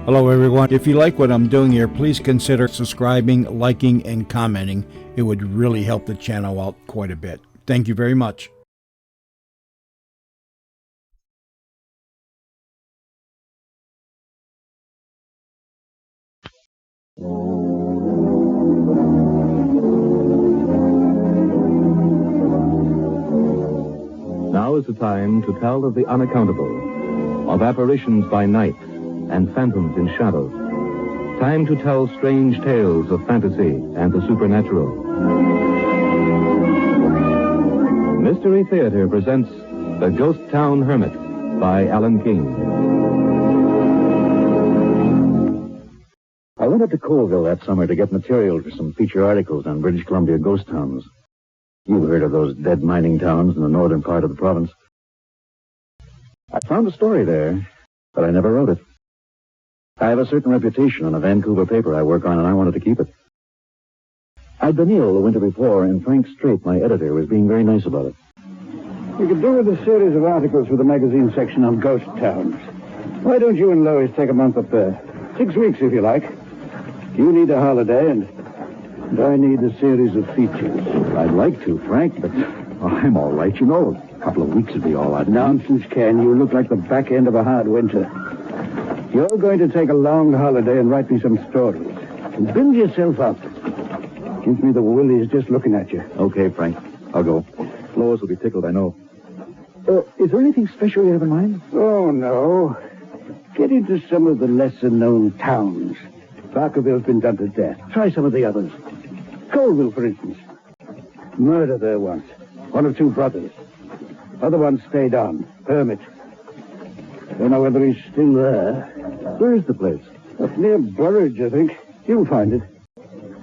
Hello everyone. If you like what I'm doing here, please consider subscribing, liking, and commenting. It would really help the channel out quite a bit. Thank you very much. Now is the time to tell of the unaccountable, of apparitions by night and phantoms in shadow. Time to tell strange tales of fantasy and the supernatural. Mystery Theater presents The Ghost Town Hermit by Alan King. I went up to Coalsville that summer to get material for some feature articles on British Columbia ghost towns. You've heard of those dead mining towns in the northern part of the province. I found a story there, but I never wrote it. I have a certain reputation on a Vancouver paper I work on, and I wanted to keep it. I'd been ill the winter before, and Frank Strait, my editor, was being very nice about it. You could do with a series of articles for the magazine section on ghost towns. Why don't you and Lois take a month up there? 6 weeks, if you like. You need a holiday, and I need a series of features. I'd like to, Frank, but I'm all right, you know. A couple of weeks would be all I'd need. Nonsense, Ken. You look like the back end of a hard winter. You're going to take a long holiday and write me some stories. And build yourself up. Gives me the willies just looking at you. Okay, Frank. I'll go. Lois will be tickled, I know. Is there anything special you have in mind? Oh, no. Get into some of the lesser-known towns. Barkerville's been done to death. Try some of the others. Coalsville, for instance. Murder there once. One of two brothers. Other one stayed on. Hermit. Don't know whether he's still there. Where's the place? Up near Burridge, I think. You'll find it.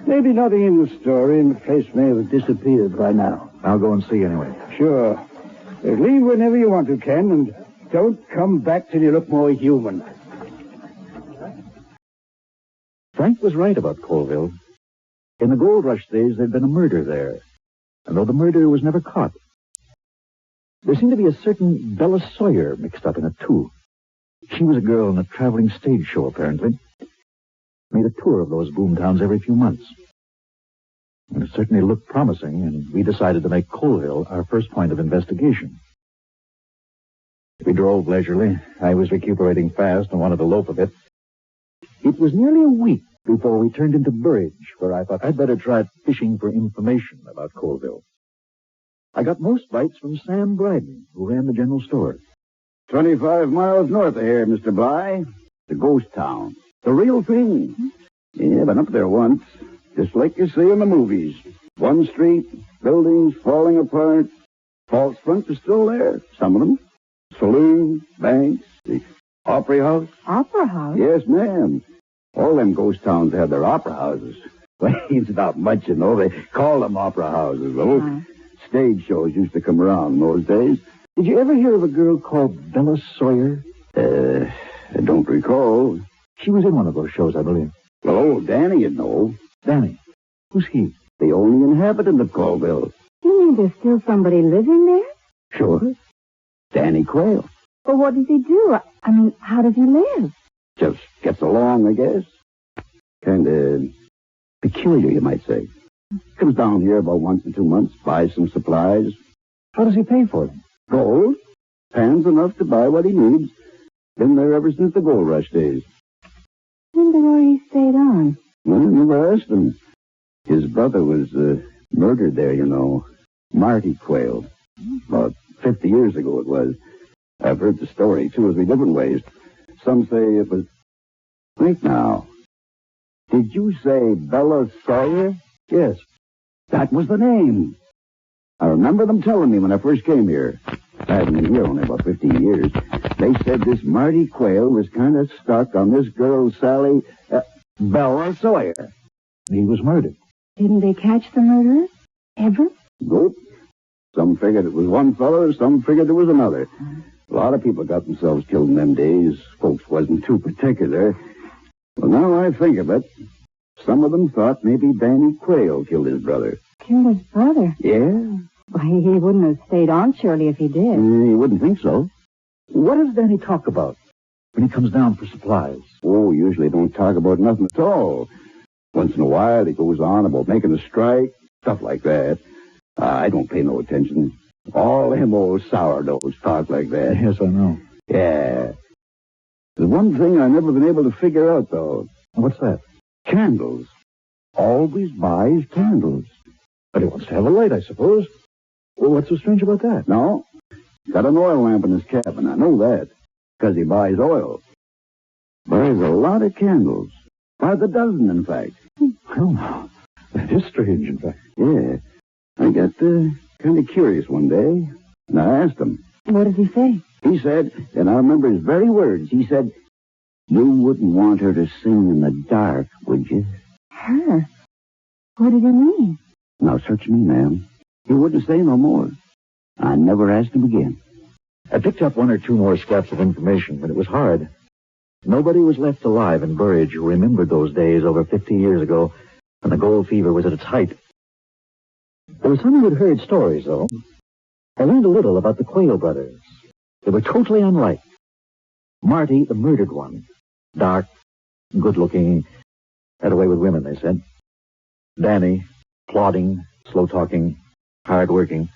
Maybe nothing in the story, and the place may have disappeared by now. I'll go and see anyway. Sure. Leave whenever you want to, Ken, and don't come back till you look more human. Frank was right about Coalsville. In the gold rush days, there'd been a murder there. And though the murderer was never caught, there seemed to be a certain Bella Sawyer mixed up in it, too. She was a girl in a traveling stage show, apparently. Made a tour of those boom towns every few months. And it certainly looked promising, and we decided to make Coalsville our first point of investigation. We drove leisurely. I was recuperating fast and wanted to loaf a bit. It was nearly a week before we turned into Burridge, where I thought I'd better try fishing for information about Coalsville. I got most bites from Sam Bryden, who ran the general store. 25 miles north of here, Mr. Bly. The ghost town. The real thing. Yeah, been up there once. Just like you see in the movies. One street, buildings falling apart. False fronts are still there, some of them. Saloon, banks, the Opera House. Opera House? Yes, ma'am. All them ghost towns have their opera houses. Well, it's not much, you know. They call them opera houses, though. Stage shows used to come around in those days. Did you ever hear of a girl called Bella Sawyer? I don't recall. She was in one of those shows, I believe. Well, old Danny, you'd know. Danny? Who's he? The only inhabitant of Coalsville. You mean there's still somebody living there? Sure. Danny Quayle. Well, what does he do? I mean, how does he live? Just gets along, I guess. Kind of peculiar, you might say. Comes down here about once in 2 months, buys some supplies. How does he pay for them? Gold. Pans enough to buy what he needs. Been there ever since the gold rush days. Wonder where he stayed on. Well, I never asked him. His brother was murdered there, you know. Marty Quayle. About 50 years ago it was. I've heard the story 2 or 3 different ways. Some say it was... Think now. Did you say Bella Sawyer? Yes. That was the name. I remember them telling me when I first came here. I hadn't been here only about 15 years. They said this Marty Quayle was kind of stuck on this girl, Sally... Bella Sawyer. He was murdered. Didn't they catch the murderer? Ever? Nope. Some figured it was one fellow, some figured it was another. A lot of people got themselves killed in them days. Folks wasn't too particular. Well, now I think of it, some of them thought maybe Danny Quayle killed his brother. Killed his brother? Yeah? Why, he wouldn't have stayed on, surely, if he did. You wouldn't think so. What does Danny talk about? when he comes down for supplies? Oh, usually don't talk about nothing at all. Once in a while, he goes on about making a strike, stuff like that. I don't pay no attention. All them old sourdoughs talk like that. Yes, I know. Yeah. There's one thing I've never been able to figure out, though. What's that? Candles. Always buys candles. But he wants to have a light, I suppose. Well, what's so strange about that? No. Got an oil lamp in his cabin. I know that. Because he buys oil. Buys a lot of candles. By the dozen, in fact. Well, now, that is strange, in fact. Yeah. I got kind of curious one day, and I asked him. What does he say? He said, and I remember his very words, he said, "You wouldn't want her to sing in the dark, would you?" Her? What did he mean? Now, search me, ma'am. He wouldn't say no more. I never asked him again. I picked up one or two more scraps of information, but it was hard. Nobody was left alive in Burridge who remembered those days over 50 years ago when the gold fever was at its height. There were some who had heard stories, though. I learned a little about the Quayle brothers. They were totally unlike. Marty, the murdered one, dark, good-looking, had a way with women, they said. Danny, plodding, slow-talking, hard-working.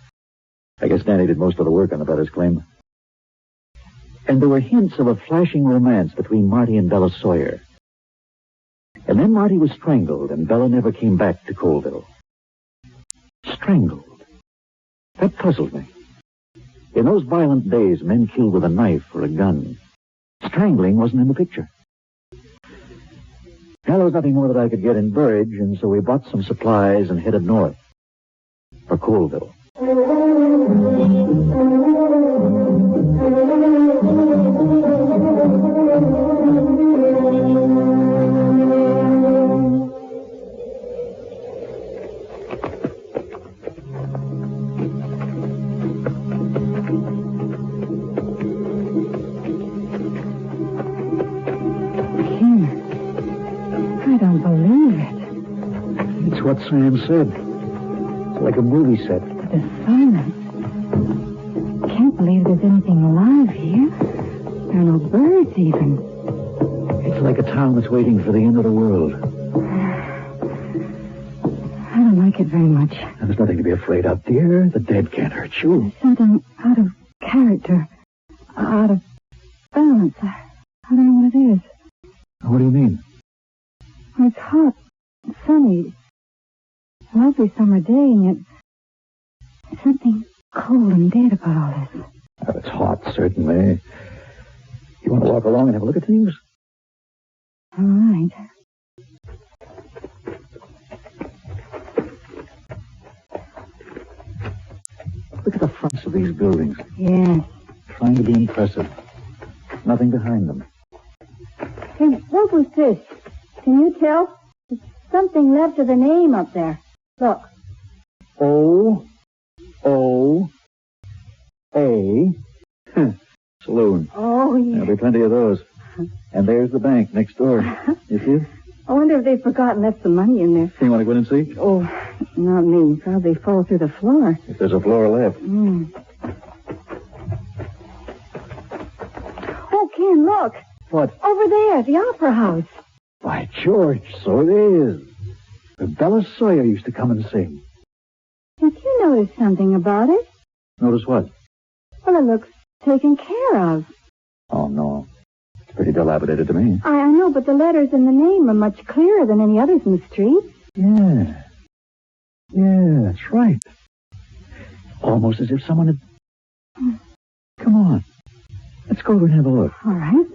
I guess Danny did most of the work on the brother's claim. And there were hints of a flashing romance between Marty and Bella Sawyer. And then Marty was strangled, and Bella never came back to Coalsville. Strangled. That puzzled me. In those violent days, men killed with a knife or a gun. Strangling wasn't in the picture. Now, there was nothing more that I could get in Burridge, and so we bought some supplies and headed north for Coalsville. I don't believe it. It's what Sam said. It's like a movie set. The silence. Can't believe there's anything alive here. There are no birds even. It's like a town that's waiting for the end of the world. I don't like it very much. And there's nothing to be afraid of, dear. The dead can't hurt you. There's something out of character. Out of balance. I don't know what it is. What do you mean? It's hot, sunny, lovely summer day, and yet there's something cold and dead about all this. Oh, it's hot, certainly. You want to walk along and have a look at things? All right. Look at the fronts of these buildings. Yes. Trying to be impressive. Nothing behind them. Hey, what was this? Can you tell? There's something left of the name up there. Look. O-O-A. Saloon. Oh, yeah. There'll be plenty of those. And there's the bank next door. You see it? I wonder if they've forgotten left some money in there. You want to go in and see? Oh, not me. Probably fall through the floor. If there's a floor left. Oh, Ken, look. What? Over there, the opera house. By George, so it is. The Bella Sawyer used to come and sing. Did you notice something about it? Notice what? Well, it looks taken care of. Oh, no. It's pretty dilapidated to me. I know, but the letters in the name are much clearer than any others in the street. Yeah. Yeah, that's right. Almost as if someone had... Come on. Let's go over and have a look. All right.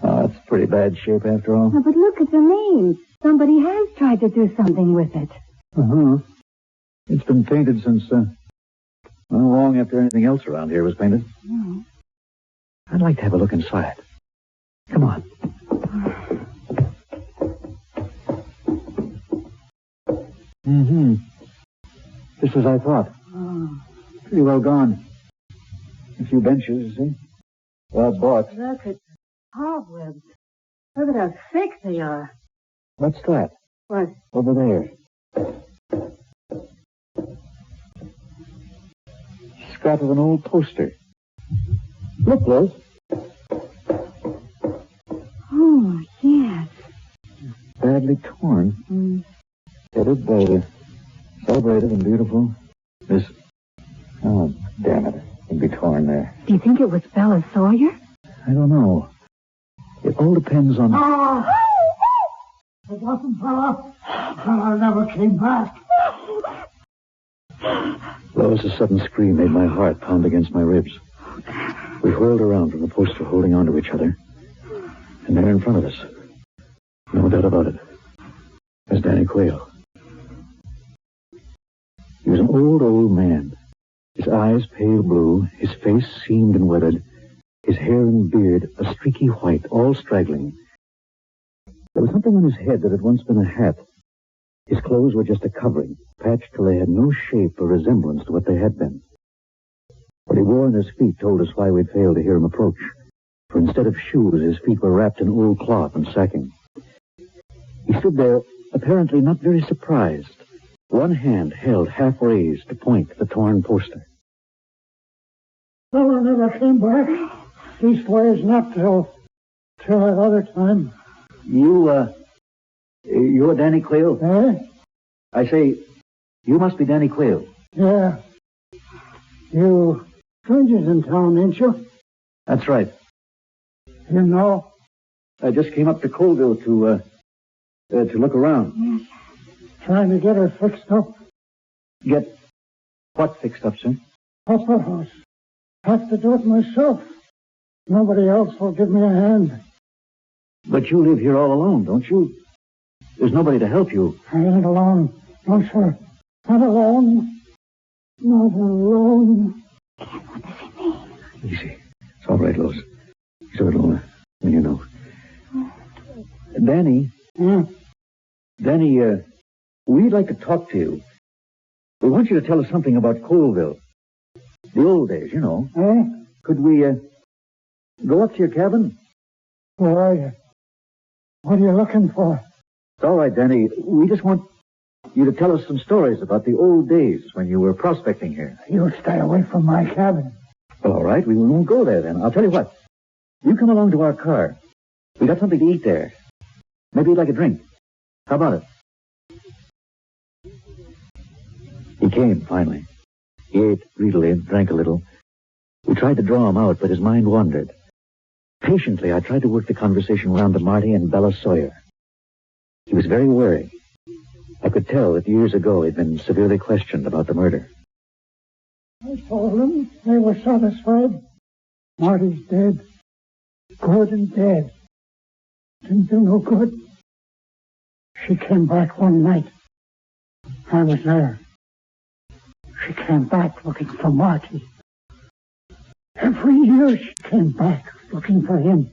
Oh, it's pretty bad shape after all. Oh, but look at the name. Somebody has tried to do something with it. Uh-huh. It's been painted since, long after anything else around here was painted. Oh. I'd like to have a look inside. Come on. Mm-hmm. Just as I thought. Oh. Pretty well gone. A few benches, you see? Well bought. Look at the cobwebs. Look at how thick they are. What's that? What? Over there. scrap of an old poster. Look, Liz. Oh, yes. Badly torn. Headed by the celebrated and beautiful Miss... Oh, damn it. It'd be torn there. Do you think it was Bella Sawyer? I don't know. It all depends on... It wasn't Bella. Bella never came back. Lois's sudden scream made my heart pound against my ribs. We whirled around from the poster, holding on to each other. And there in front of us, no doubt about it, was Danny Quayle. He was an old man. His eyes pale blue, his face seamed and weathered, his hair and beard a streaky white, all straggling. There was something on his head that had once been a hat. His clothes were just a covering, patched till they had no shape or resemblance to what they had been. What he wore on his feet told us why we'd failed to hear him approach, for instead of shoes, his feet were wrapped in old cloth and sacking. He stood there, apparently not very surprised, one hand held half raised to point at the torn poster. Bella never came back. Leastways, not till that other time. You're Danny Quayle? Eh? I say, you must be Danny Quayle. Yeah. You strangers in town, ain't you? That's right. You know? I just came up to Coalsville to look around. Trying to get her fixed up. Get what fixed up, sir? Opera house. Have to do it myself. Nobody else will give me a hand. But you live here all alone, don't you? There's nobody to help you. I ain't alone. No, sir. Not alone. Not alone. What does he mean? Easy. It's all right, Lois. So it'll, you know. Danny. Danny, we'd like to talk to you. We want you to tell us something about Coalsville. The old days, you know. Eh? Could we, go up to your cabin? Where are you? What are you looking for? It's all right, Danny. We just want you to tell us some stories about the old days when you were prospecting here. You stay away from my cabin. Well, all right. We won't go there then. I'll tell you what. You come along to our car. We got something to eat there. Maybe you'd like a drink. How about it? He came, finally. He ate greedily and drank a little. We tried to draw him out, but his mind wandered. Patiently, I tried to work the conversation round to Marty and Bella Sawyer. He was very wary. I could tell that years ago he'd been severely questioned about the murder. I told them they were satisfied. Marty's dead. Good and dead. Didn't do no good. She came back one night. I was there. She came back looking for Marty. Every year she came back looking for him.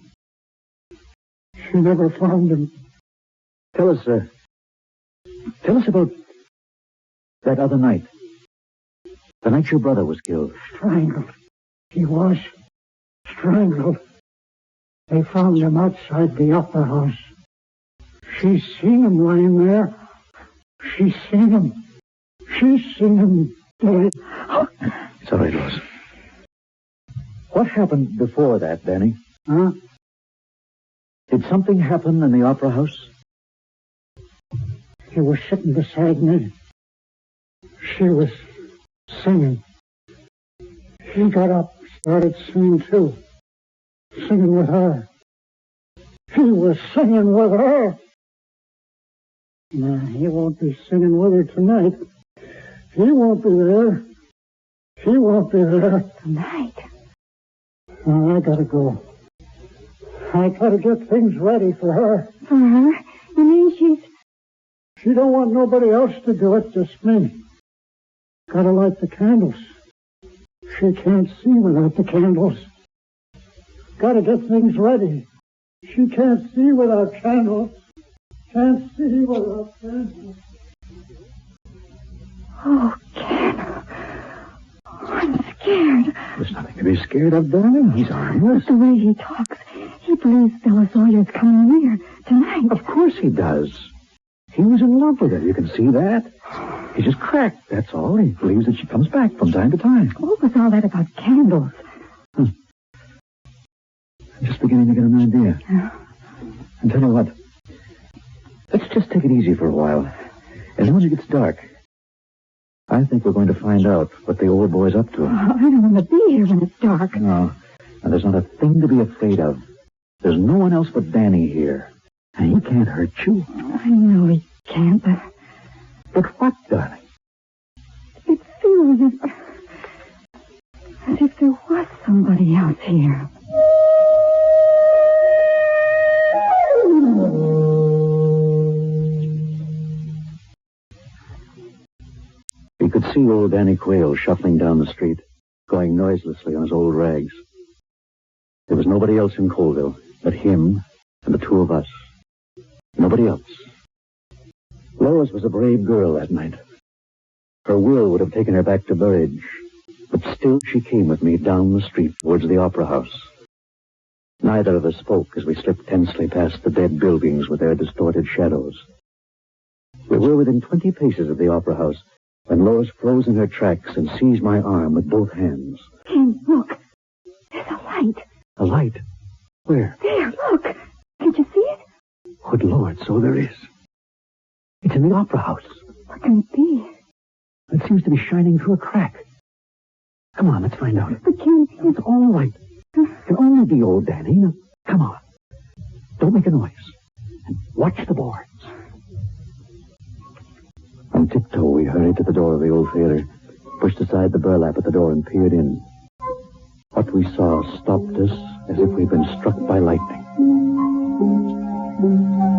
She never found him. Tell us about that other night. The night your brother was killed. Strangled. He was strangled. They found him outside the opera house. She's seen him lying there. She's seen him. She's seen him dead. It's all right, Lois. What happened before that, Danny? Huh? Did something happen in the opera house? He was sitting beside me. She was singing. He got up, started singing too. Singing with her. He was singing with her. Nah, he won't be singing with her tonight. He won't be there. He won't be there. Tonight? Oh, I gotta go. I gotta get things ready for her. For her? You mean She don't want nobody else to do it, just me. Gotta light the candles. She can't see without the candles. Gotta get things ready. She can't see without candles. Can't see without candles. Oh, Ken. I'm scared. There's nothing to be scared of, darling. He's harmless. The way he talks, he believes Bella Sawyer's coming here tonight. Of course he does. He was in love with her. You can see that. He's just cracked, that's all. He believes that she comes back from time to time. What was all that about candles? I'm just beginning to get an idea. And tell you what, let's just take it easy for a while. As soon as it gets dark, I think we're going to find out what the old boy's up to. Oh, I don't want to be here when it's dark. No, and there's not a thing to be afraid of. There's no one else but Danny here. And he can't hurt you. I know he can't, But what, darling? it feels as if there was somebody else here. We could see old Danny Quayle shuffling down the street, going noiselessly on his old rags. There was nobody else in Coalsville but him and the two of us. Nobody else. Lois was a brave girl that night. Her will would have taken her back to Burridge, but still she came with me down the street towards the Opera House. Neither of us spoke as we slipped tensely past the dead buildings with their distorted shadows. We were within 20 paces of the Opera House when Lois froze in her tracks and seized my arm with both hands. Ken, look. There's a light. A light? Where? There, look. Can't you see it? Good Lord, so there is. It's in the Opera House. What can it be? It seems to be shining through a crack. Come on, let's find out. But Ken, It's all right. It can only be old Danny. Now, come on. Don't make a noise. And watch the boards. On tiptoe, we hurried to the door of the old theater, pushed aside the burlap at the door, and peered in. What we saw stopped us as if we'd been struck by lightning.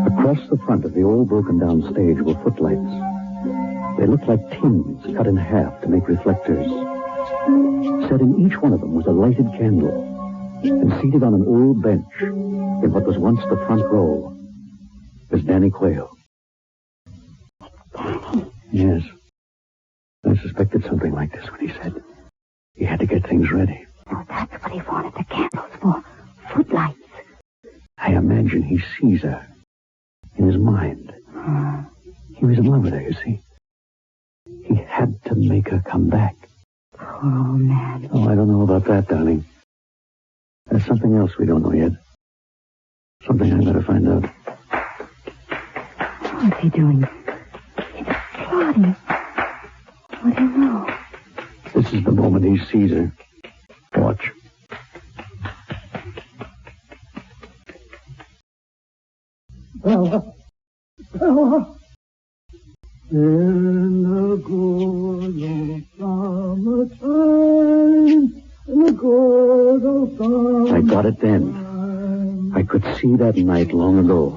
Across the front of the old broken-down stage were footlights. They looked like tins cut in half to make reflectors. Set in each one of them was a lighted candle, and seated on an old bench in what was once the front row was Danny Quayle. Yes. I suspected something like this when he said he had to get things ready. oh, that's what he wanted the candles for. Footlights. I imagine he sees her in his mind. He was in love with her, you see. He had to make her come back. Poor old man. Oh, I don't know about that, darling. There's something else we don't know yet. Something I better find out. What's he doing? He's plotting. What do you know? This is the moment he sees her. Watch. Bella. Bella. In the good old summertime, in the good old summertime. I got it then. I could see that night long ago.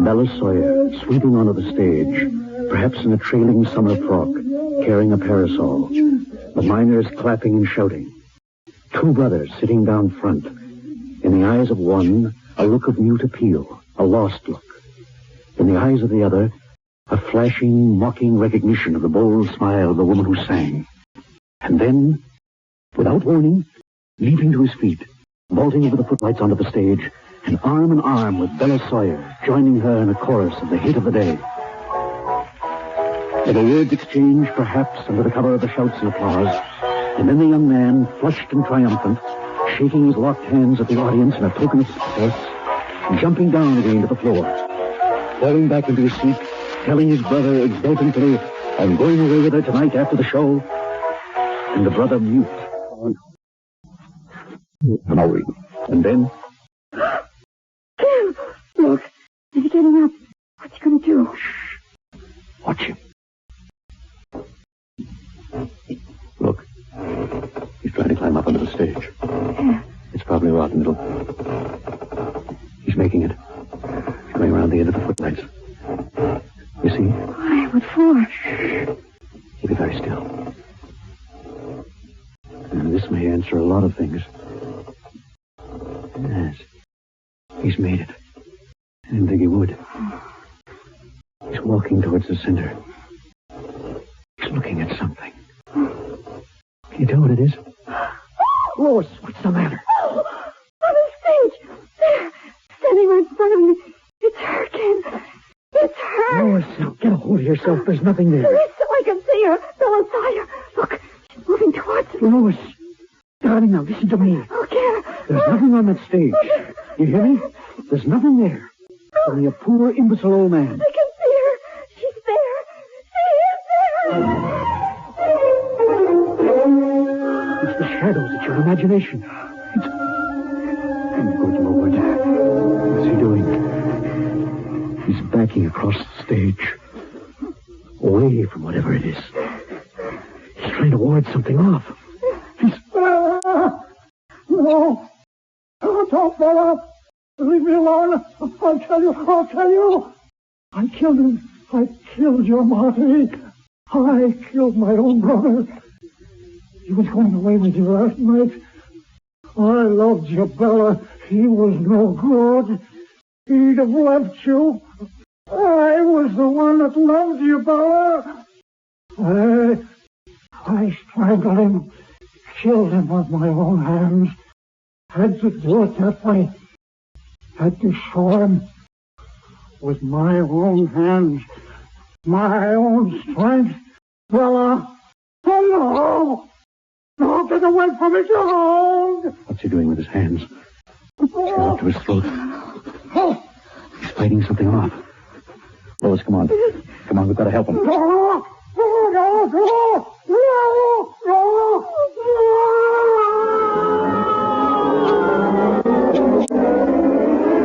Bella Sawyer sweeping onto the stage, perhaps in a trailing summer frock, carrying a parasol. The miners clapping and shouting. Two brothers sitting down front. In the eyes of one, a look of mute appeal, a lost look. In the eyes of the other, a flashing, mocking recognition of the bold smile of the woman who sang. And then, without warning, leaping to his feet, vaulting over the footlights onto the stage, and arm in arm with Bella Sawyer, joining her in a chorus of the hit of the day. There were words exchanged, perhaps, under the cover of the shouts and applause, and then the young man, flushed and triumphant, shaking his locked hands at the audience in a token of success, jumping down again to the floor, falling back into his seat, telling his brother exultantly, "I'm going away with her tonight after the show," and the brother mute. Hurry. And then, Ken! Look, he's getting up. What's he going to do? watch him. Look, he's trying to climb up onto the stage. It's probably rotten. He's making it. He's going around the end of the footlights. You see? Why, what for? Keep it very still. And this may answer a lot of things. Yes. He's made it. I didn't think he would. He's walking towards the center. He's looking at something. Can you tell what it is? Lois, what's the matter? On the stage! There! Standing right in front of me. It's her, Ken. It's her! Lois, now get a hold of yourself. There's nothing there. There is so I can Lois, darling, now listen to me. Okay. There's nothing on that stage. You hear me? There's nothing there. Only a poor, imbecile old man. I can see her. She's there. She is there. It's the shadows. It's your imagination. It's... Good Lord. What's he doing? He's backing across the stage. Away from whatever it is. He's trying to ward something off. He's... No. Oh, don't, fella. Leave me alone. I'll tell you. I killed him. I killed your Marty. I killed my own brother. He was going away with you last night. I loved you, Bella. He was no good. He'd have left you. I was the one that loved you, Bella. I strangled him, killed him with my own hands. Had to do it that way. Had to show him with my own hands, my own strength. Bella, oh no! No, get away from me, don't! What's he doing with his hands? He's got up to his throat. He's fighting something off. Lois, come on. Come on, we've got to help him. No!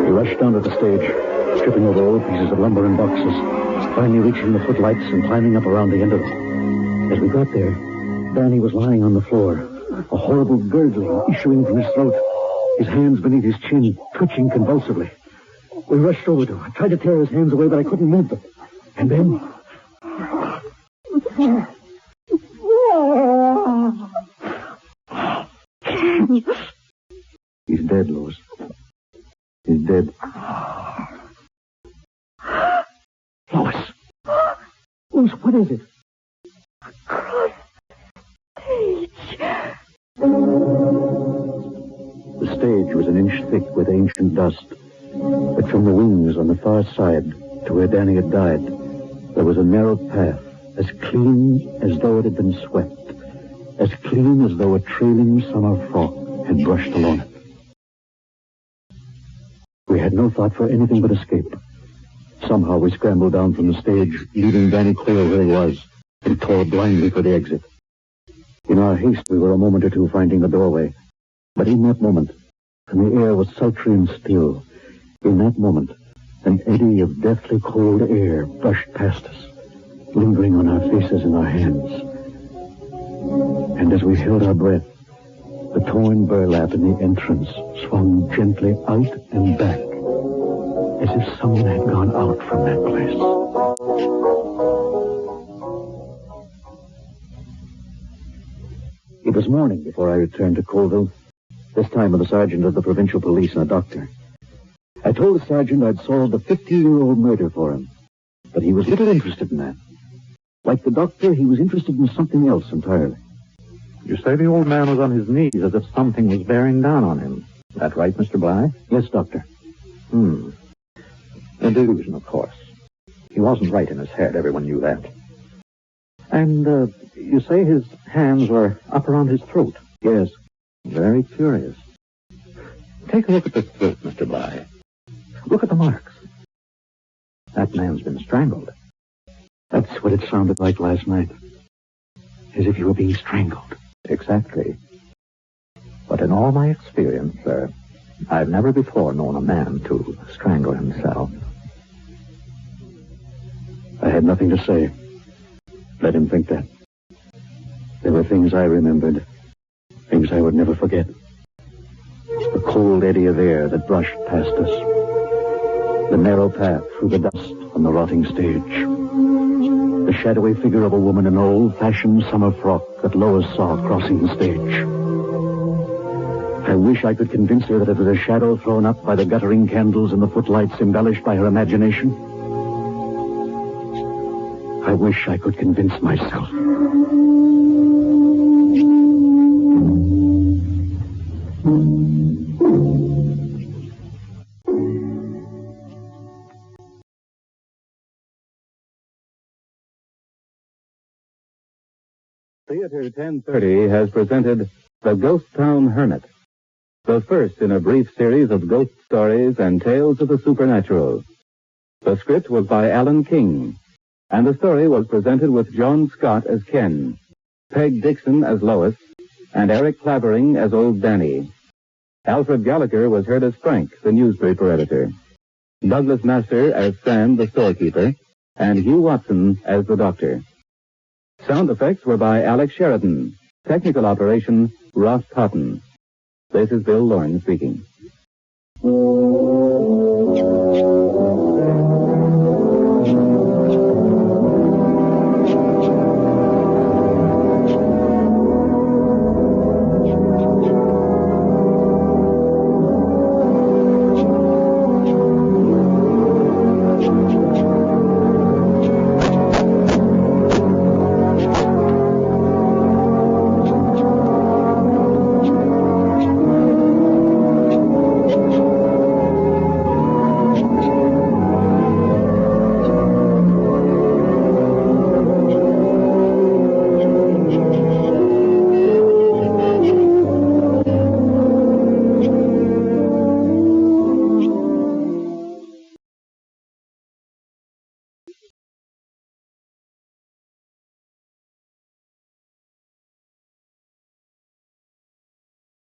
He rushed down to the stage, stripping over old pieces of lumber and boxes, finally reaching the footlights and climbing up around the end of it. As we got there, Danny was lying on the floor, a horrible gurgling issuing from his throat, his hands beneath his chin, twitching convulsively. We rushed over to him. I tried to tear his hands away, but I couldn't move them. And then... He's dead, Lois. He's dead. Lois! Lois, what is it? The stage was an inch thick with ancient dust. But from the wings on the far side to where Danny had died, there was a narrow path, as clean as though it had been swept, as clean as though a trailing summer frock had brushed along it. We had no thought for anything but escape. Somehow we scrambled down from the stage, leaving Danny Quayle where he was, and tore blindly for the exit. In our haste, we were a moment or two finding the doorway. But in that moment, when the air was sultry and still, in that moment, an eddy of deathly cold air brushed past us, lingering on our faces and our hands. And as we held our breath, the torn burlap in the entrance swung gently out and back, as if someone had gone out from that place. It was morning before I returned to Coalsville, this time with a sergeant of the provincial police and a doctor. I told the sergeant I'd solved a 50-year-old murder for him, but he was little interested in that. Like the doctor, he was interested in something else entirely. You say the old man was on his knees as if something was bearing down on him. That right, Mr. Bly? Yes, doctor. A delusion, of course. He wasn't right in his head. Everyone knew that. And you say his hands were up around his throat? Yes. Very curious. Take a look at the throat, Mr. Bly. Look at the marks. That man's been strangled. That's what it sounded like last night. As if he were being strangled. Exactly. But in all my experience, sir, I've never before known a man to strangle himself. I had nothing to say. Let him think that. There were things I remembered. Things I would never forget. The cold eddy of air that brushed past us. The narrow path through the dust on the rotting stage. The shadowy figure of a woman in an old-fashioned summer frock that Lois saw crossing the stage. I wish I could convince her that it was a shadow thrown up by the guttering candles and the footlights embellished by her imagination. I wish I could convince myself. Theater 1030 has presented The Ghost Town Hermit, the first in a brief series of ghost stories and tales of the supernatural. The script was by Alan King, and the story was presented with John Scott as Ken, Peg Dixon as Lois, and Eric Clavering as Old Danny. Alfred Gallagher was heard as Frank, the newspaper editor, Douglas Master as Sam, the storekeeper, and Hugh Watson as the doctor. Sound effects were by Alex Sheridan. Technical operation, Ross Cotton. This is Bill Lorne speaking.